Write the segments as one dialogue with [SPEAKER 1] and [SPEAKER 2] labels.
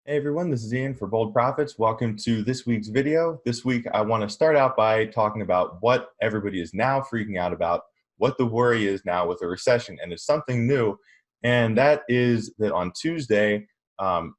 [SPEAKER 1] Hey everyone, this is Ian for Bold Profits. Welcome to this week's video. This week I want to start out by talking about what everybody is now freaking out about, what the worry is now with a recession, and it's something new. And that is that on Tuesday,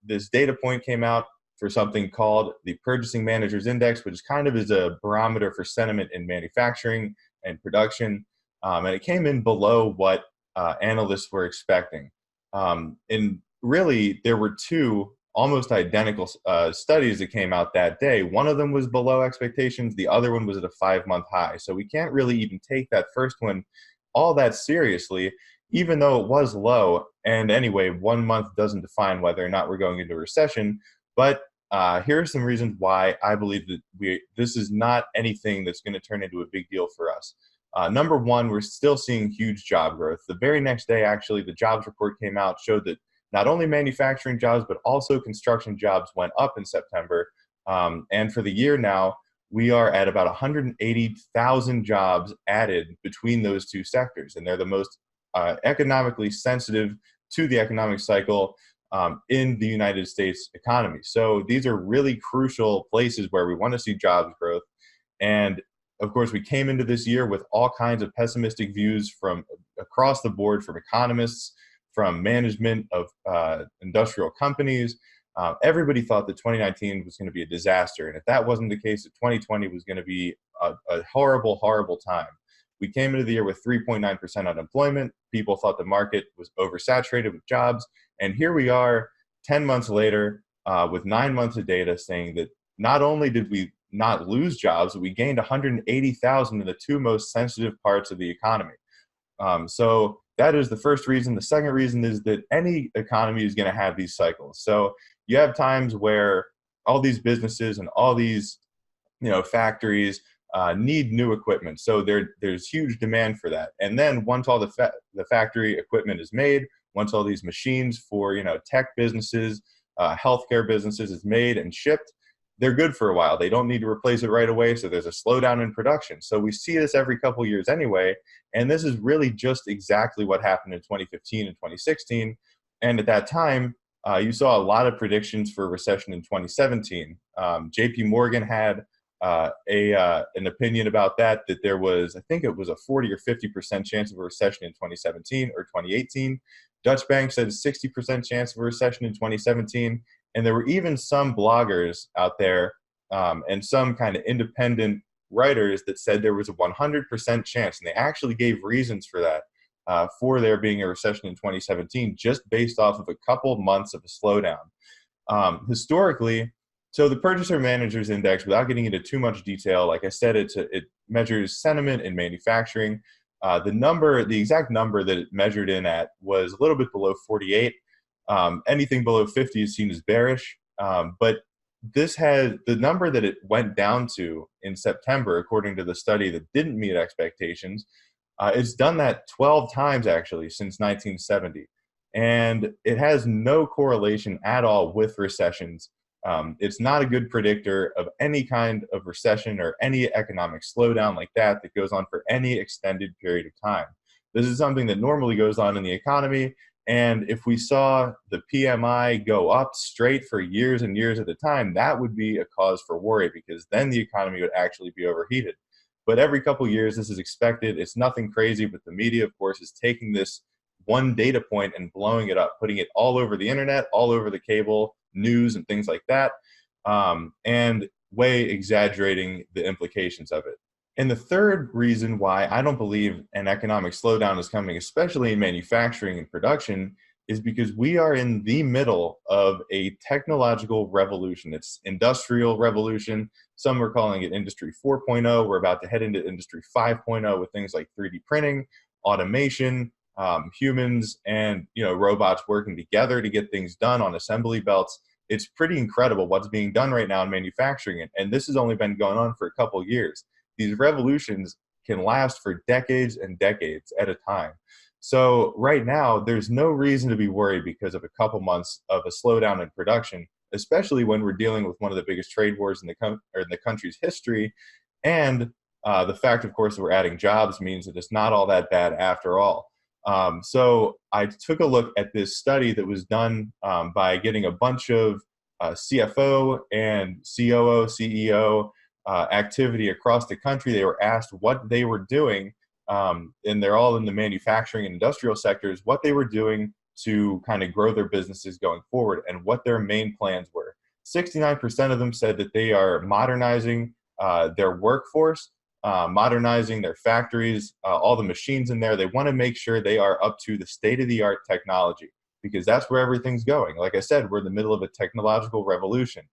[SPEAKER 1] this data point came out for something called the Purchasing Managers Index, which kind of is a barometer for sentiment in manufacturing and production. And it came in below what analysts were expecting. And really, there were two almost identical studies that came out that day. One of them was below expectations. The other one was at a 5-month high. So we can't really even take that first one all that seriously, even though it was low. And anyway, 1 month doesn't define whether or not we're going into a recession. But here are some reasons why I believe that this is not anything that's going to turn into a big deal for us. Number one, we're still seeing huge job growth. The very next day, actually, the jobs report came out, showed that not only manufacturing jobs, but also construction jobs went up in September. And for the year now, we are at about 180,000 jobs added between those two sectors. And they're the most economically sensitive to the economic cycle in the United States economy. So these are really crucial places where we want to see jobs growth. And of course, we came into this year with all kinds of pessimistic views from across the board, from economists, from management of industrial companies. Everybody thought that 2019 was going to be a disaster. And if that wasn't the case, that 2020 was going to be a horrible, horrible time. We came into the year with 3.9% unemployment. People thought the market was oversaturated with jobs. And here we are 10 months later with 9 months of data saying that not only did we not lose jobs, but we gained 180,000 in the two most sensitive parts of the economy. So that is the first reason. The second reason is that any economy is going to have these cycles. So you have times where all these businesses and all these, factories need new equipment. So there's huge demand for that. And then once all the factory equipment is made, once all these machines for tech businesses, healthcare businesses is made and shipped, they're good for a while. They don't need to replace it right away. So there's a slowdown in production. So we see this every couple of years anyway. And this is really just exactly what happened in 2015 and 2016. And at that time, you saw a lot of predictions for a recession in 2017. JP Morgan had an opinion about that there was, I think it was a 40 or 50% chance of a recession in 2017 or 2018. Dutch Bank said a 60% chance of a recession in 2017. And there were even some bloggers out there and some kind of independent writers that said there was a 100% chance. And they actually gave reasons for that, for there being a recession in 2017, just based off of a couple of months of a slowdown. Historically, so the Purchaser Managers Index, without getting into too much detail, like I said, it measures sentiment in manufacturing. The exact number that it measured in at was a little bit below 48. Anything below 50 is seen as bearish. But this has the number that it went down to in September, according to the study that didn't meet expectations. It's done that 12 times actually since 1970. And it has no correlation at all with recessions. It's not a good predictor of any kind of recession or any economic slowdown like that goes on for any extended period of time. This is something that normally goes on in the economy. And if we saw the PMI go up straight for years and years at a time, that would be a cause for worry, because then the economy would actually be overheated. But every couple of years, this is expected. It's nothing crazy, but the media, of course, is taking this one data point and blowing it up, putting it all over the internet, all over the cable news and things like that, and way exaggerating the implications of it. And the third reason why I don't believe an economic slowdown is coming, especially in manufacturing and production, is because we are in the middle of a technological revolution. It's industrial revolution. Some are calling it Industry 4.0. We're about to head into Industry 5.0 with things like 3D printing, automation, humans and robots working together to get things done on assembly belts. It's pretty incredible what's being done right now in manufacturing. And this has only been going on for a couple of years. These revolutions can last for decades and decades at a time. So right now, there's no reason to be worried because of a couple months of a slowdown in production, especially when we're dealing with one of the biggest trade wars in the country's history. And the fact, of course, that we're adding jobs means that it's not all that bad after all. So I took a look at this study that was done by getting a bunch of CFO and COO, CEO activity across the country. They were asked what they were doing, and they're all in the manufacturing and industrial sectors, what they were doing to kind of grow their businesses going forward and what their main plans were. 69% of them said that they are modernizing their workforce, modernizing their factories, all the machines in there. They want to make sure they are up to the state-of-the-art technology because that's where everything's going. Like I said, we're in the middle of a technological revolution.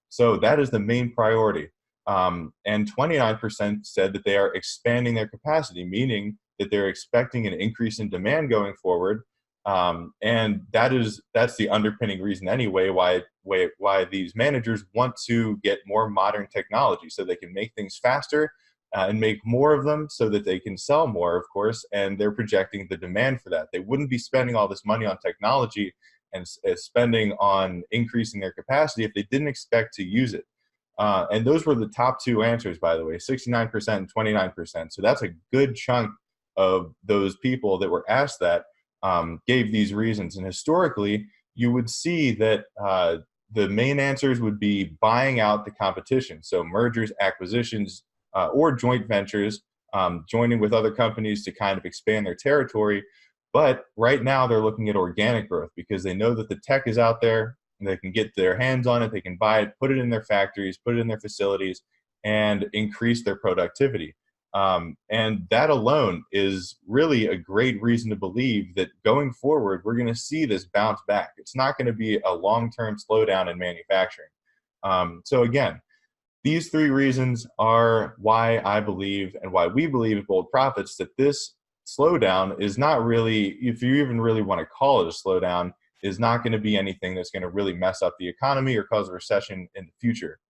[SPEAKER 1] So that is the main priority. And 29% said that they are expanding their capacity, meaning that they're expecting an increase in demand going forward. And that's the underpinning reason anyway why these managers want to get more modern technology so they can make things faster and make more of them so that they can sell more, of course, and they're projecting the demand for that. They wouldn't be spending all this money on technology and spending on increasing their capacity if they didn't expect to use it. And those were the top two answers, by the way, 69% and 29%. So that's a good chunk of those people that were asked that gave these reasons. And historically, you would see that the main answers would be buying out the competition. So mergers, acquisitions, or joint ventures, joining with other companies to kind of expand their territory. But right now they're looking at organic growth because they know that the tech is out there and they can get their hands on it, they can buy it, put it in their factories, put it in their facilities, and increase their productivity. And that alone is really a great reason to believe that going forward, we're going to see this bounce back. It's not going to be a long-term slowdown in manufacturing. So again, these three reasons are why I believe and why we believe at Bold Profits that this slowdown is not really, if you even really want to call it a slowdown, is not going to be anything that's going to really mess up the economy or cause a recession in the future.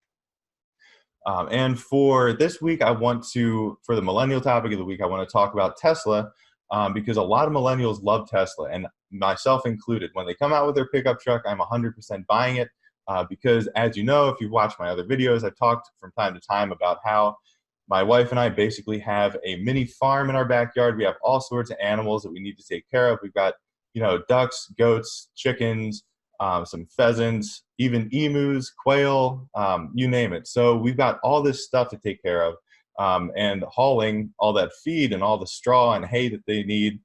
[SPEAKER 1] And for this week, for the millennial topic of the week, I want to talk about Tesla because a lot of millennials love Tesla, and myself included. When they come out with their pickup truck, I'm 100% buying it. Because as you know, if you've watched my other videos, I've talked from time to time about how my wife and I basically have a mini farm in our backyard. We have all sorts of animals that we need to take care of. We've got, ducks, goats, chickens, some pheasants, even emus, quail, you name it. So we've got all this stuff to take care of. And hauling all that feed and all the straw and hay that they need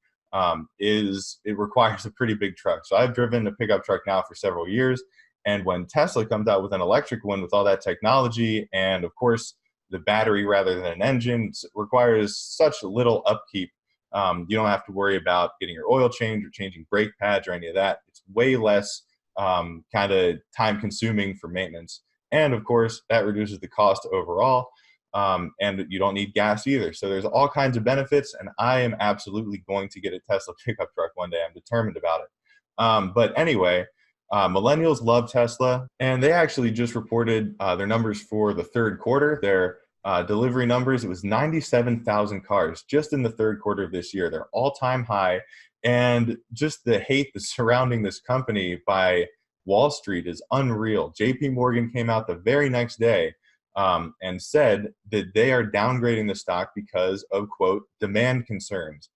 [SPEAKER 1] it requires a pretty big truck. So I've driven a pickup truck now for several years. And when Tesla comes out with an electric one with all that technology and, of course, the battery rather than an engine, it requires such little upkeep. You don't have to worry about getting your oil changed or changing brake pads or any of that. It's way less kind of time-consuming for maintenance. And, of course, that reduces the cost overall. And you don't need gas either. So there's all kinds of benefits, and I am absolutely going to get a Tesla pickup truck one day. I'm determined about it. But anyway, millennials love Tesla, and they actually just reported their numbers for the third quarter. Their delivery numbers, it was 97,000 cars just in the third quarter of this year. They're all-time high, and just the hate that's surrounding this company by Wall Street is unreal. JP Morgan came out the very next day and said that they are downgrading the stock because of, quote, demand concerns,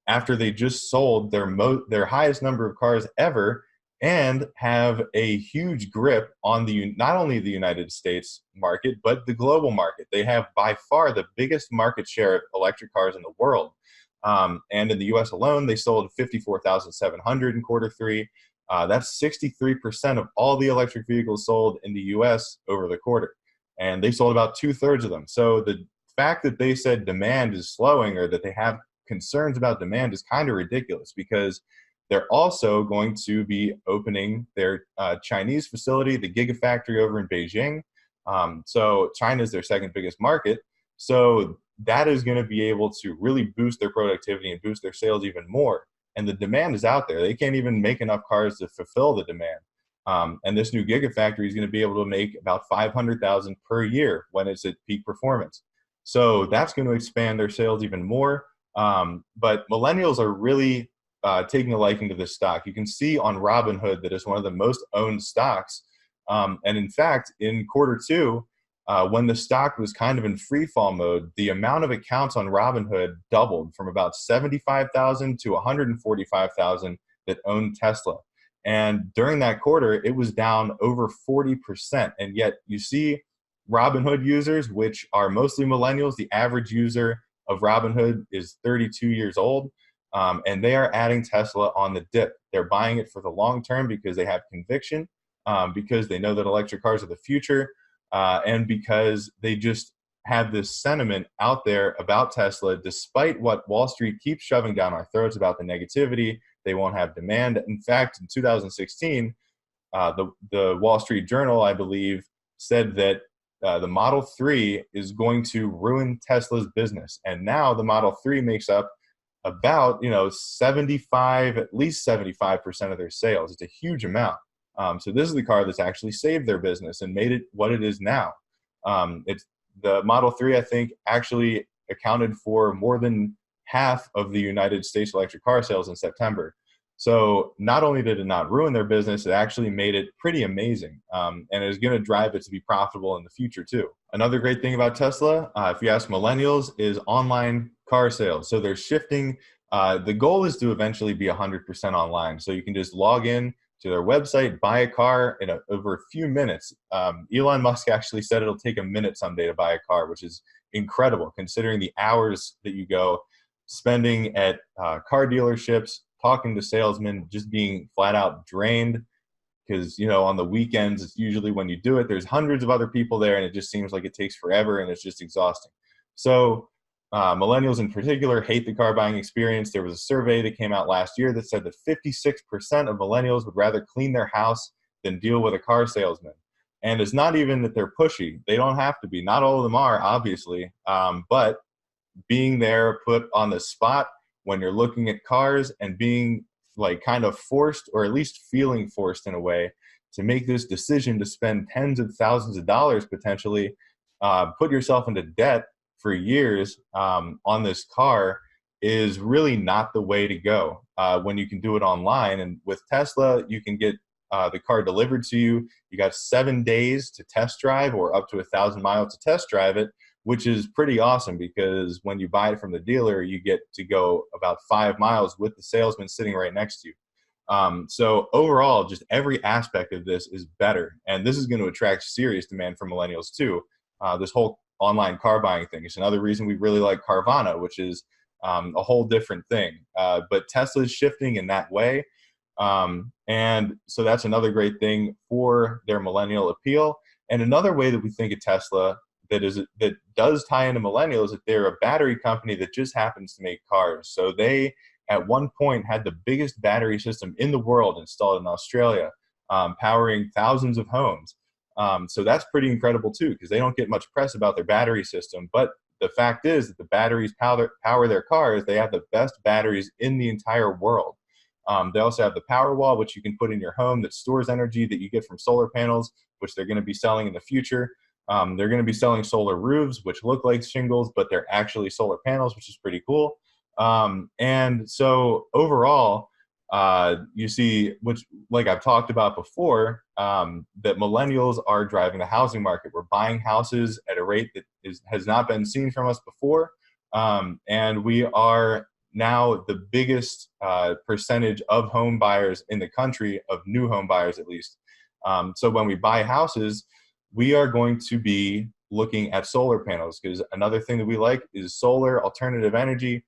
[SPEAKER 1] after they just sold their highest number of cars ever and have a huge grip on not only the United States market, but the global market. They have by far the biggest market share of electric cars in the world. And in the US alone, they sold 54,700 in quarter three. That's 63% of all the electric vehicles sold in the US over the quarter. And they sold about 2/3 of them. So the fact that they said demand is slowing or that they have concerns about demand is kind of ridiculous, because they're also going to be opening their Chinese facility, the Gigafactory over in Beijing. So China is their second biggest market. So that is going to be able to really boost their productivity and boost their sales even more. And the demand is out there. They can't even make enough cars to fulfill the demand. And this new Gigafactory is going to be able to make about 500,000 per year when it's at peak performance. So that's going to expand their sales even more. But millennials are really taking a liking to this stock. You can see on Robinhood that it's one of the most owned stocks. And in fact, in quarter two, when the stock was kind of in free fall mode, the amount of accounts on Robinhood doubled from about 75,000 to 145,000 that owned Tesla. And during that quarter, it was down over 40%. And yet you see Robinhood users, which are mostly millennials, the average user of Robinhood is 32 years old, and they are adding Tesla on the dip. They're buying it for the long term because they have conviction, because they know that electric cars are the future, and because they just have this sentiment out there about Tesla, despite what Wall Street keeps shoving down our throats about the negativity. They won't have demand. In fact, in 2016, the Wall Street Journal, I believe, said that the Model 3 is going to ruin Tesla's business. And now the Model 3 makes up about, 75, at least 75% of their sales. It's a huge amount. So this is the car that's actually saved their business and made it what it is now. It's the Model 3, I think, actually accounted for more than half of the United States electric car sales in September. So not only did it not ruin their business, it actually made it pretty amazing, and it is going to drive it to be profitable in the future too. Another great thing about Tesla, if you ask millennials, is online car sales. So they're shifting. The goal is to eventually be 100% online. So you can just log in to their website, buy a car in over a few minutes. Elon Musk actually said it'll take a minute someday to buy a car, which is incredible considering the hours that you go spending at car dealerships, talking to salesmen, just being flat out drained. Because, on the weekends, it's usually when you do it, there's hundreds of other people there and it just seems like it takes forever and it's just exhausting. So millennials in particular hate the car buying experience. There was a survey that came out last year that said that 56% of millennials would rather clean their house than deal with a car salesman. And it's not even that they're pushy. They don't have to be. Not all of them are, obviously. But being there, put on the spot when you're looking at cars and being like kind of forced, or at least feeling forced in a way, to make this decision to spend tens of thousands of dollars potentially, put yourself into debt for years on this car is really not the way to go when you can do it online. And with Tesla, you can get the car delivered to you. You got 7 days to test drive, or up to 1,000 miles to test drive it, which is pretty awesome because when you buy it from the dealer, you get to go about 5 miles with the salesman sitting right next to you. So overall, just every aspect of this is better. And this is going to attract serious demand from millennials too. This whole online car buying thing is another reason we really like Carvana, which is a whole different thing. But Tesla is shifting in that way. And so that's another great thing for their millennial appeal. And another way that we think of Tesla that does tie into millennials, that they're a battery company that just happens to make cars. So they, at one point, had the biggest battery system in the world installed in Australia, powering thousands of homes. So that's pretty incredible too, because they don't get much press about their battery system. But the fact is that the batteries power their cars. They have the best batteries in the entire world. They also have the Powerwall, which you can put in your home that stores energy that you get from solar panels, which they're going to be selling in the future. They're going to be selling solar roofs, which look like shingles, but they're actually solar panels, which is pretty cool. And so overall, you see, which, like I've talked about before, that millennials are driving the housing market. We're buying houses at a rate that has not been seen from us before. And we are now the biggest percentage of home buyers in the country, of new home buyers at least. So when we buy houses, we are going to be looking at solar panels, because another thing that we like is solar, alternative energy,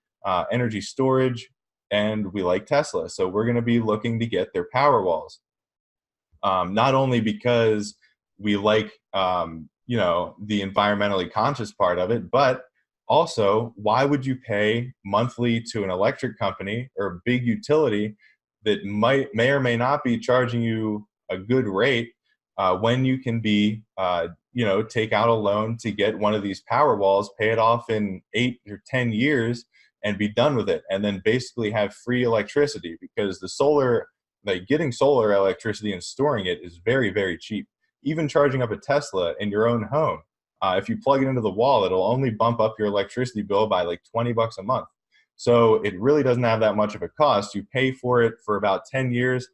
[SPEAKER 1] energy storage, and we like Tesla. So we're going to be looking to get their Powerwalls. Not only because we like, the environmentally conscious part of it, but also, why would you pay monthly to an electric company or a big utility that may or may not be charging you a good rate when you can be, take out a loan to get one of these Powerwalls, pay it off in 8 or 10 years, and be done with it, and then basically have free electricity, because the solar, like getting solar electricity and storing it, is very, very cheap. Even charging up a Tesla in your own home, if you plug it into the wall, it'll only bump up your electricity bill by like $20 a month. So it really doesn't have that much of a cost. You pay for it for about 10 years,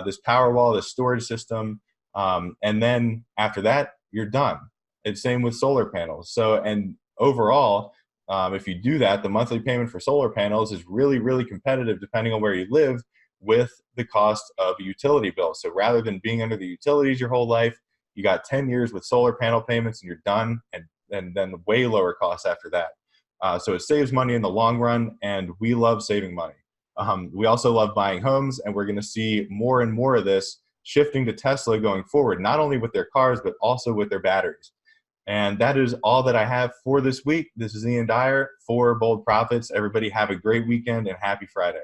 [SPEAKER 1] this Powerwall, this storage system, and then after that, you're done. It's same with solar panels. So, and overall, if you do that, the monthly payment for solar panels is really, really competitive depending on where you live, with the cost of a utility bill. So rather than being under the utilities your whole life, you got 10 years with solar panel payments and you're done, and then way lower costs after that. So it saves money in the long run, and we love saving money. We also love buying homes, and we're going to see more and more of this shifting to Tesla going forward, not only with their cars, but also with their batteries. And that is all that I have for this week. This is Ian Dyer for Bold Profits. Everybody have a great weekend and happy Friday.